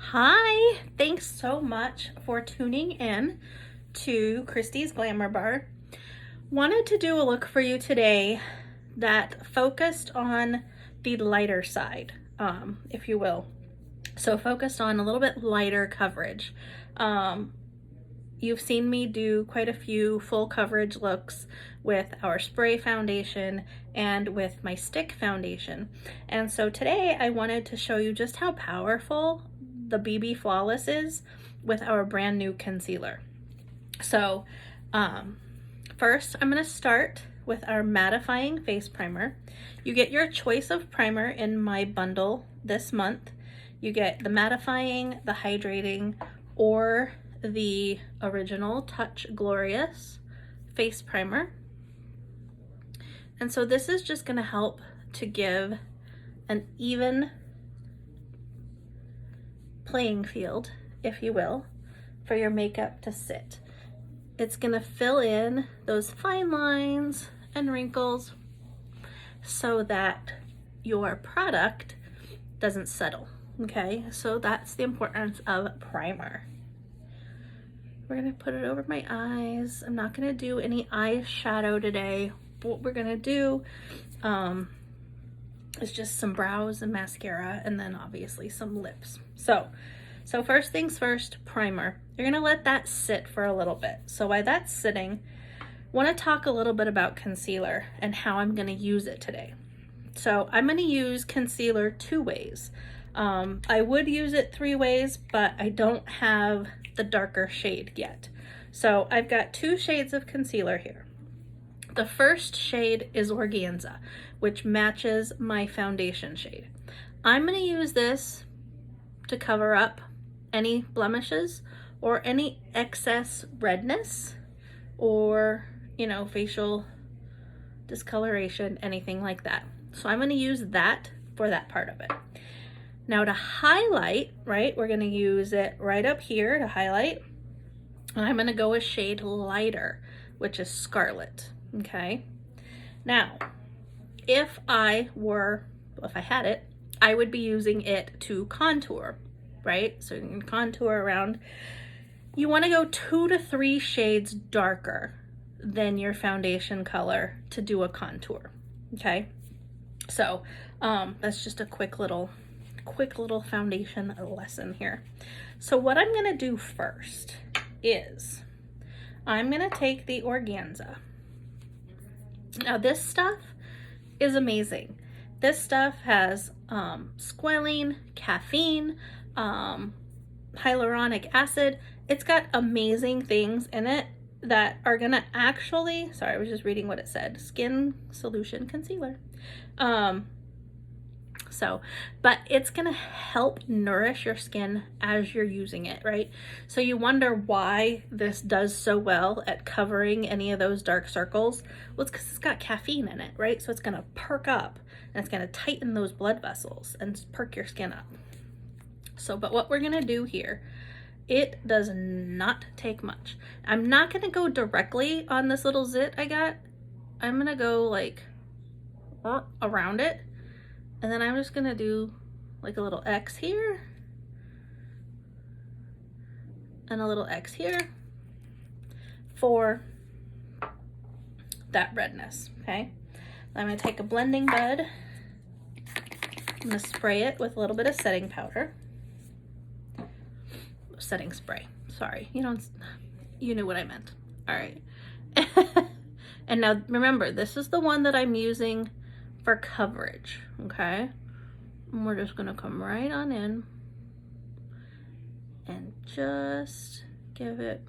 Hi, thanks so much for tuning in to Christy's Glamour Bar. Wanted to do a look for you today that focused on the lighter side, if you will. So focused on a little bit lighter coverage. You've seen me do quite a few full coverage looks with our spray foundation and with my stick foundation. And so today I wanted to show you just how powerful the BB Flawless is with our brand new concealer. So first I'm going to start with our mattifying face primer. You get your choice of primer in my bundle this month. You get the mattifying, the hydrating, or the original Touch Glorious face primer. And so this is just going to help to give an even playing field, if you will, for your makeup to sit. It's going to fill in those fine lines and wrinkles so that your product doesn't settle. Okay, so that's the importance of primer. We're gonna put it over my eyes. I'm not gonna do any eyeshadow today. What we're gonna do is just some brows and mascara, and then obviously some lips. So first things first, primer. You're gonna let that sit for a little bit. So while that's sitting, I wanna talk a little bit about concealer and how I'm gonna use it today. So I'm gonna use concealer 2 ways. I would use it 3 ways, but I don't have the darker shade yet. So I've got 2 shades of concealer here. The first shade is Organza, which matches my foundation shade. I'm going to use this to cover up any blemishes or any excess redness or, facial discoloration, anything like that. So I'm going to use that for that part of it. Now to highlight, right, we're going to use it right up here to highlight. And I'm going to go a shade lighter, which is Scarlet, okay? Now, if I had it, I would be using it to contour, right? So you can contour around. You want to go 2 to 3 shades darker than your foundation color to do a contour, okay? So that's just a quick little foundation lesson here. So what I'm gonna do first is I'm gonna take the Organza. Now this stuff is amazing. This stuff has squalene, caffeine, hyaluronic acid. It's got amazing things in it that are gonna actually, sorry, I was just reading what it said, Skin Solution Concealer. But it's gonna help nourish your skin as you're using it, right? So you wonder why this does so well at covering any of those dark circles. Well, it's because it's got caffeine in it, right? So it's gonna perk up and it's gonna tighten those blood vessels and perk your skin up. So, but what we're gonna do here, it does not take much. I'm not gonna go directly on this little zit I got. I'm gonna go like around it. And then I'm just gonna do like a little X here and a little X here for that redness, okay? I'm gonna take a blending bud. I'm gonna spray it with a little bit of setting powder. Setting spray, sorry. You knew what I meant. All right. And now remember, this is the one that I'm using for coverage, okay? And we're just gonna come right on in and just give it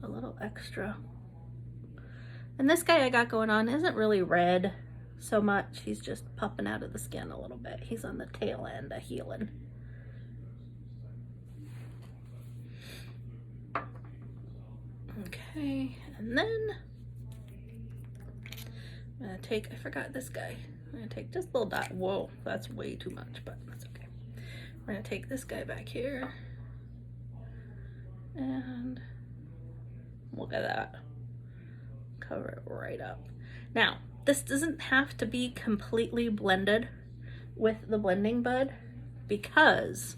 a little extra. And this guy I got going on isn't really red so much. He's just popping out of the skin a little bit. He's on the tail end of healing. Okay, and then I'm gonna take, I forgot this guy. I'm gonna take just a little dot. Whoa, that's way too much, but that's okay. We're gonna take this guy back here. And look at that. Cover it right up. Now, this doesn't have to be completely blended with the blending bud because,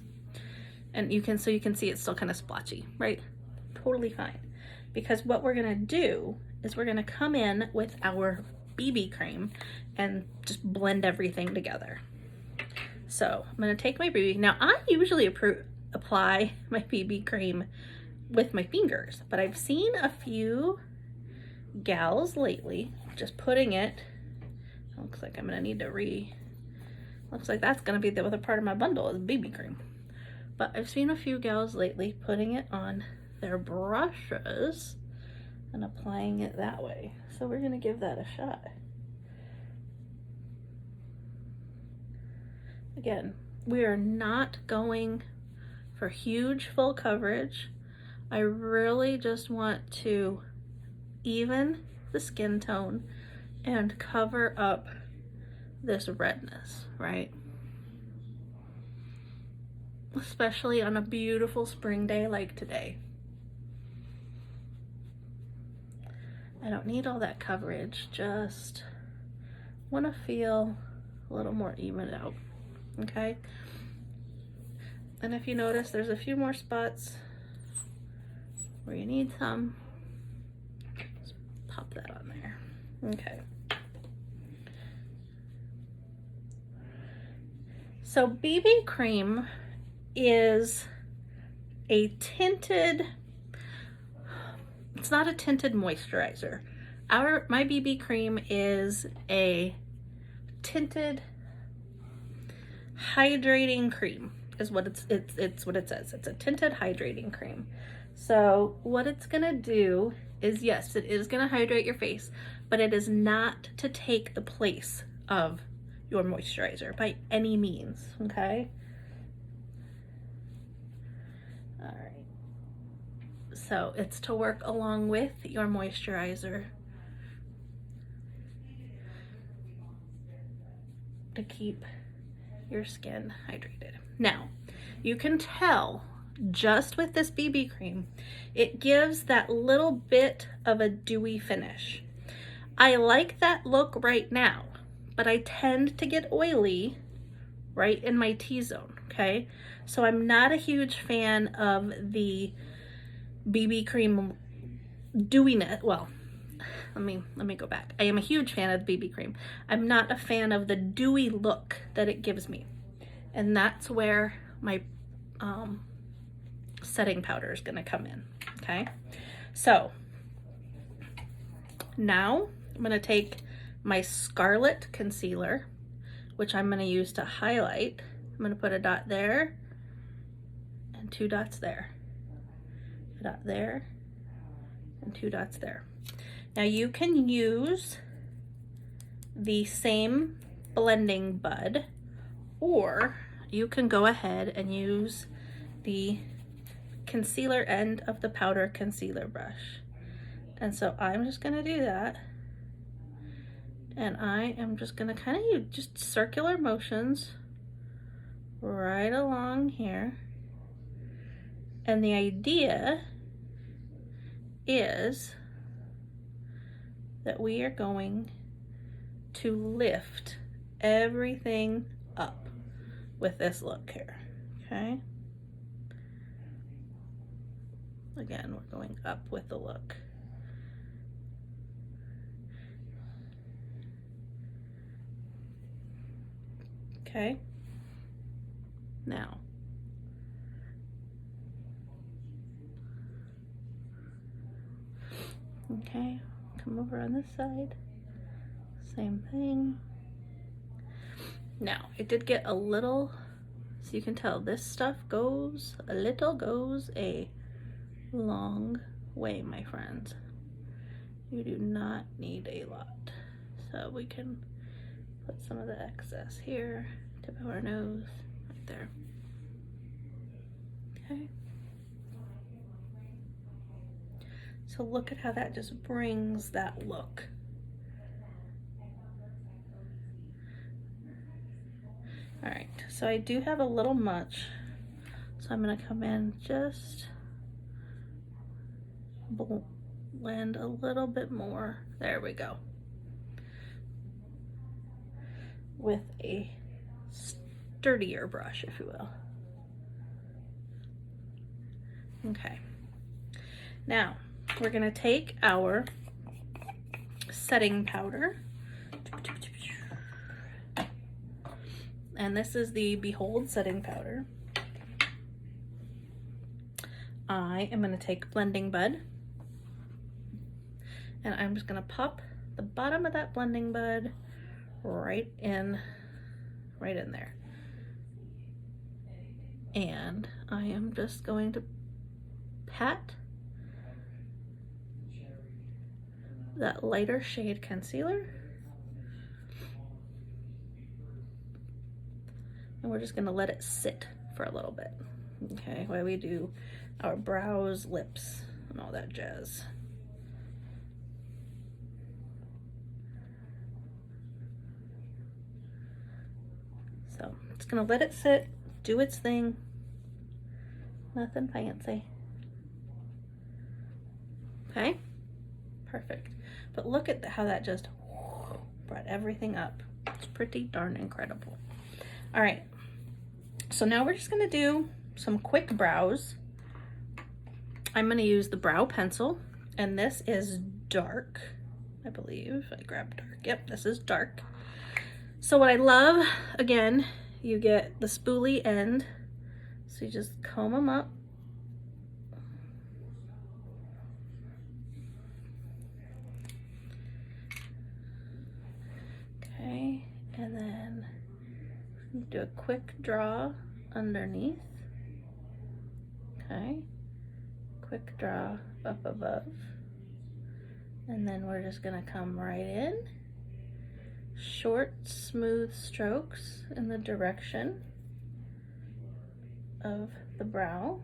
and you can see it's still kind of splotchy, right? Totally fine. Because what we're gonna do is we're gonna come in with our BB cream and just blend everything together. So I'm gonna take my BB. Now I usually apply my BB cream with my fingers, but I've seen a few gals lately just putting it, looks like I'm gonna need to looks like that's gonna be the other part of my bundle is BB cream. But I've seen a few gals lately putting it on their brushes and applying it that way. So we're gonna give that a shot. Again, we are not going for huge full coverage. I really just want to even the skin tone and cover up this redness, right? Especially on a beautiful spring day like today. I don't need all that coverage, just want to feel a little more evened out, okay? And if you notice, there's a few more spots where you need some. Just pop that on there, okay. So BB cream is a tinted, it's not a tinted moisturizer. My BB cream is a tinted hydrating cream is what it's what it says. It's a tinted hydrating cream. So what it's gonna do is, yes, it is gonna hydrate your face, but it is not to take the place of your moisturizer by any means, okay? All right. So it's to work along with your moisturizer to keep your skin hydrated. Now, you can tell just with this BB cream, it gives that little bit of a dewy finish. I like that look right now, but I tend to get oily right in my T-zone, okay? So I'm not a huge fan of the BB cream dewiness. Well, let me go back. I am a huge fan of the BB cream. I'm not a fan of the dewy look that it gives me. And that's where my setting powder is gonna come in, okay? So now I'm gonna take my Scarlet concealer, which I'm gonna use to highlight. I'm gonna put a dot there and 2 dots there. A dot there and 2 dots there. Now you can use the same blending bud, or you can go ahead and use the concealer end of the powder concealer brush. And so I'm just gonna do that. And I am just gonna kind of just circular motions right along here. And the idea is that we are going to lift everything up with this look here, okay? Again, we're going up with the look. Okay, now, okay, come over on this side, same thing. Now, it did get a little, so you can tell this stuff goes a long way, my friends. You do not need a lot. So we can put some of the excess here, tip of our nose, right there. Okay. So look at how that just brings that look. All right, so I do have a little much, so I'm gonna come in just blend a little bit more. There we go. With a sturdier brush, if you will. Okay. Now, we're gonna take our setting powder, and this is the Behold setting powder. I am gonna take Blending Bud, and I'm just gonna pop the bottom of that blending bud right in there. And I am just going to pat that lighter shade concealer, and we're just gonna let it sit for a little bit, okay, while we do our brows, lips, and all that jazz. So it's gonna let it sit, do its thing, nothing fancy. Okay, perfect. But look at how that just brought everything up. It's pretty darn incredible. All right, so now we're just gonna do some quick brows. I'm gonna use the brow pencil, and this is dark, I believe. I grabbed dark. Yep, this is dark. So what I love, again, you get the spoolie end, so you just comb them up. Okay, and then do a quick draw underneath. Okay, quick draw up above. And then we're just gonna come right in. Short, smooth strokes in the direction of the brow.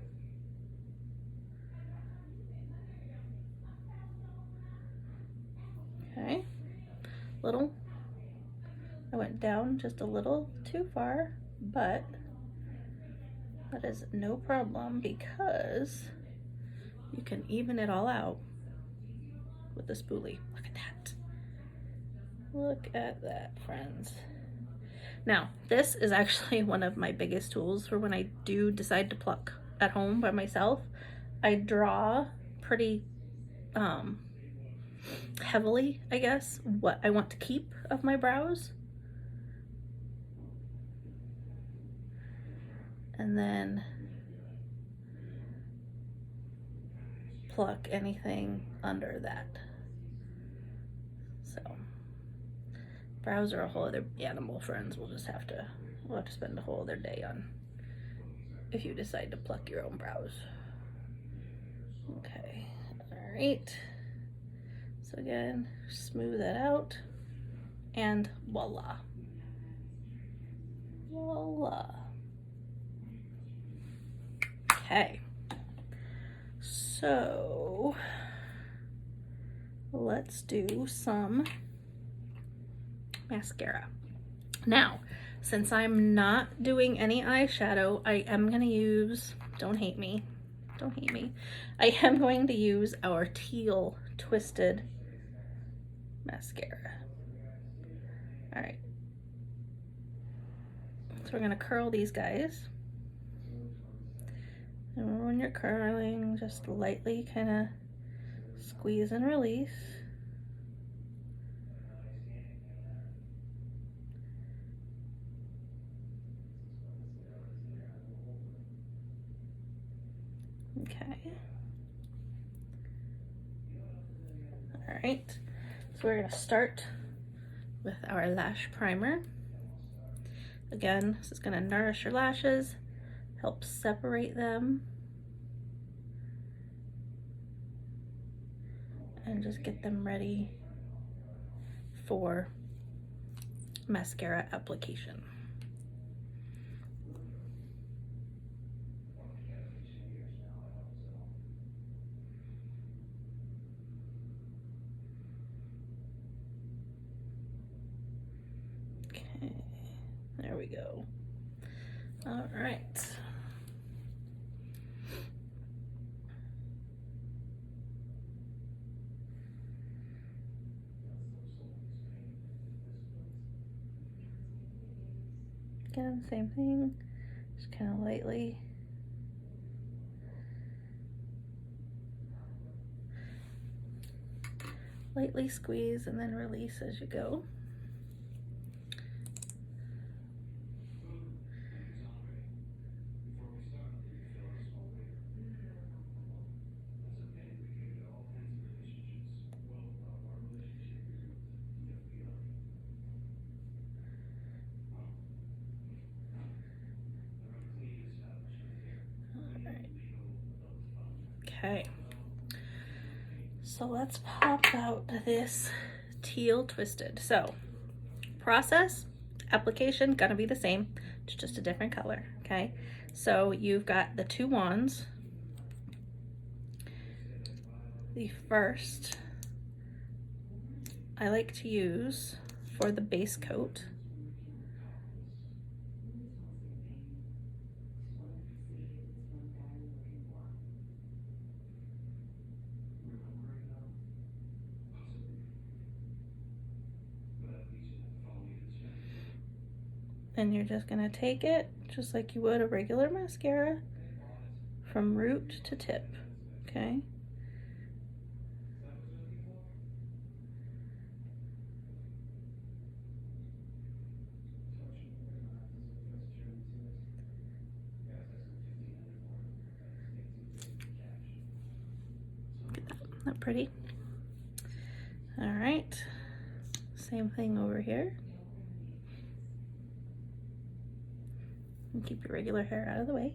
Okay, I went down just a little too far, but that is no problem because you can even it all out with the spoolie. Look at that. Look at that, friends. Now, this is actually one of my biggest tools for when I do decide to pluck at home by myself. I draw pretty heavily, I guess, what I want to keep of my brows. And then pluck anything under that. So brows are a whole other animal, friends. We'll have to spend a whole other day on if you decide to pluck your own brows. Okay, all right. So again, smooth that out, and voila. Voila. Okay. So let's do some mascara. Now, since I'm not doing any eyeshadow, I am gonna use, don't hate me, I am going to use our Teal Twisted mascara. All right. So we're gonna curl these guys. And when you're curling, just lightly kind of squeeze and release. Okay. All right. So we're going to start with our lash primer. Again, this is going to nourish your lashes, help separate them, and just get them ready for mascara application. Okay, there we go. All right. Again, same thing, just kind of lightly. Lightly squeeze and then release as you go. All right. Okay. So let's pop out this teal twisted. So process, application, gonna be the same, it's just a different color, okay? So you've got the two wands. The first I like to use for the base coat. And you're just gonna take it just like you would a regular mascara from root to tip, okay? Isn't that pretty? All right, same thing over here. And keep your regular hair out of the way.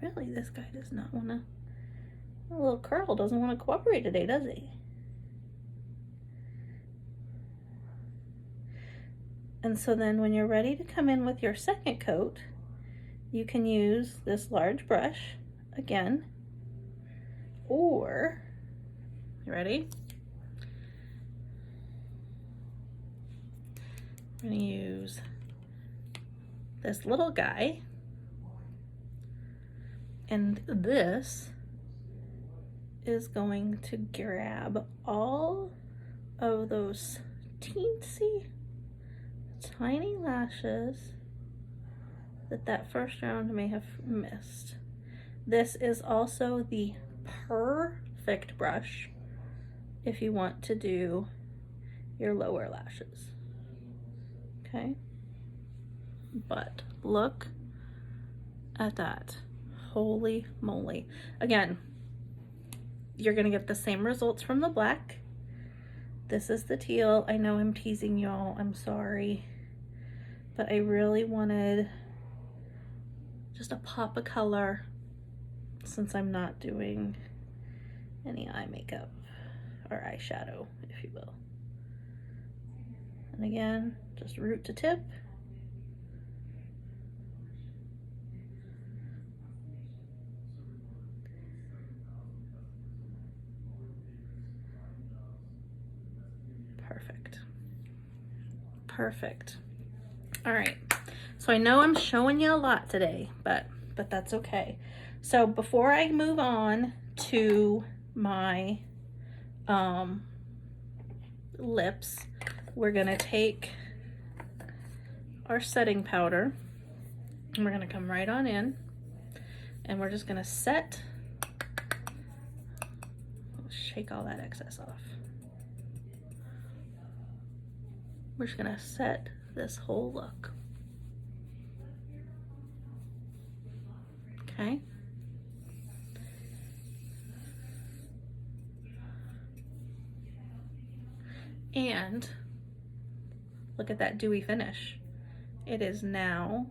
Really, this guy does not want to, a little curl doesn't want to cooperate today, does he? And so then when you're ready to come in with your second coat, you can use this large brush again, or, you ready? I'm gonna use this little guy, and this is going to grab all of those teensy tiny lashes that first round may have missed. This is also the perfect brush if you want to do your lower lashes. Okay, but look at that. Holy moly. Again, you're gonna get the same results from the black. This is the teal. I know I'm teasing y'all, I'm sorry, but I really wanted just a pop of color since I'm not doing any eye makeup or eyeshadow, if you will. And again, just root to tip. Perfect. Perfect. All right. So I know I'm showing you a lot today, but that's okay. So before I move on to my lips, we're gonna take our setting powder and we're gonna come right on in and we're just gonna set, shake all that excess off. We're just gonna set this whole look. Okay. And look at that dewy finish. It is now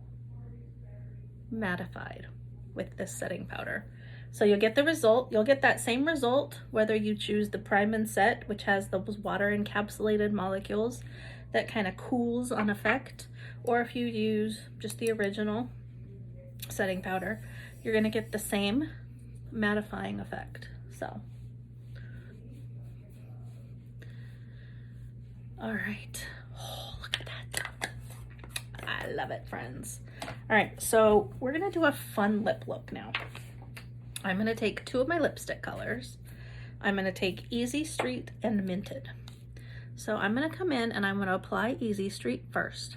mattified with this setting powder. So you'll get the result, you'll get that same result whether you choose the Prime and Set, which has those water encapsulated molecules that kind of cools on effect, or if you use just the original setting powder, you're gonna get the same mattifying effect. So, all right. Oh, look at that. I love it, friends. All right, so we're gonna do a fun lip look now. I'm gonna take two of my lipstick colors. I'm gonna take Easy Street and Minted. So I'm gonna come in and I'm gonna apply Easy Street first.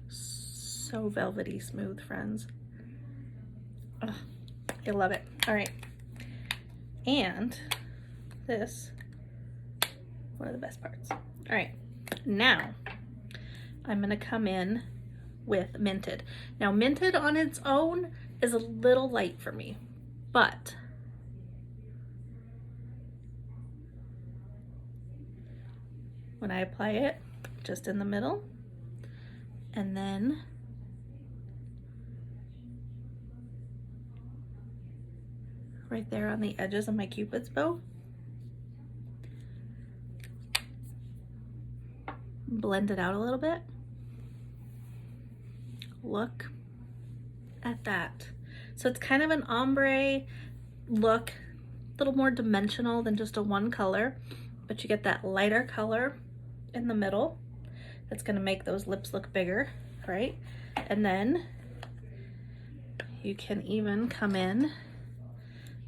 So velvety smooth, friends. Ugh, I love it. All right. And this, one of the best parts. All right, now I'm gonna come in with Minted. Now Minted on its own is a little light for me, but when I apply it just in the middle, and then right there on the edges of my Cupid's bow, blend it out a little bit. Look at that. So it's kind of an ombre look, a little more dimensional than just a one color, but you get that lighter color in the middle. That's gonna make those lips look bigger, right? And then you can even come in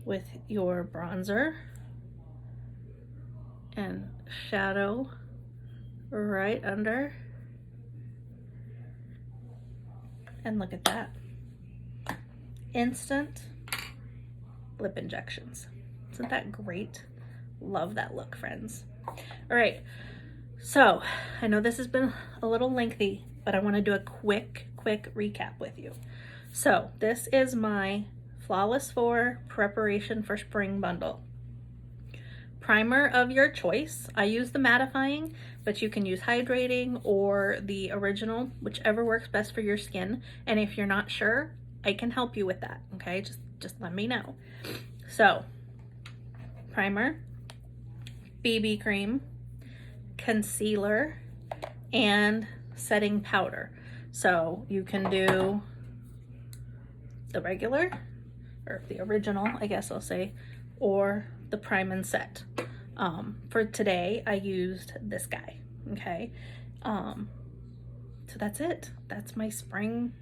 with your bronzer and shadow right under. And look at that. Instant lip injections. Isn't that great? Love that look, friends. All right, so I know this has been a little lengthy, but I want to do a quick recap with you. So this is my Flawless 4 Preparation for Spring bundle. Primer of your choice. I use the mattifying, but you can use hydrating or the original, whichever works best for your skin. And if you're not sure, I can help you with that, okay? Just let me know. So, primer, BB cream, concealer, and setting powder. So you can do the regular, or the original, I guess I'll say, or the prime and set. For today, I used this guy, okay? So that's it. That's my spring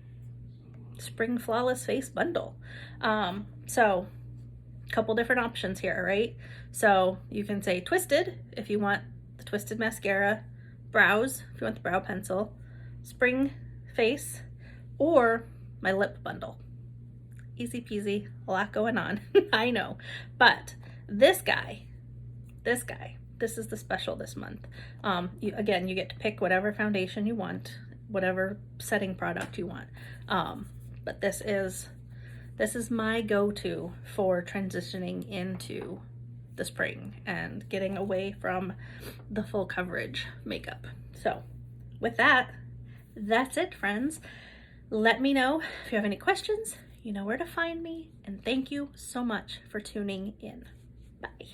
flawless face bundle. So a couple different options here, right? So you can say twisted if you want the twisted mascara, brows if you want the brow pencil, spring face, or my lip bundle. Easy peasy, a lot going on. I know, but this is the special this month. Again, you get to pick whatever foundation you want, whatever setting product you want. But this is my go-to for transitioning into the spring and getting away from the full coverage makeup. So with that, that's it, friends. Let me know if you have any questions. You know where to find me, and thank you so much for tuning in. Bye.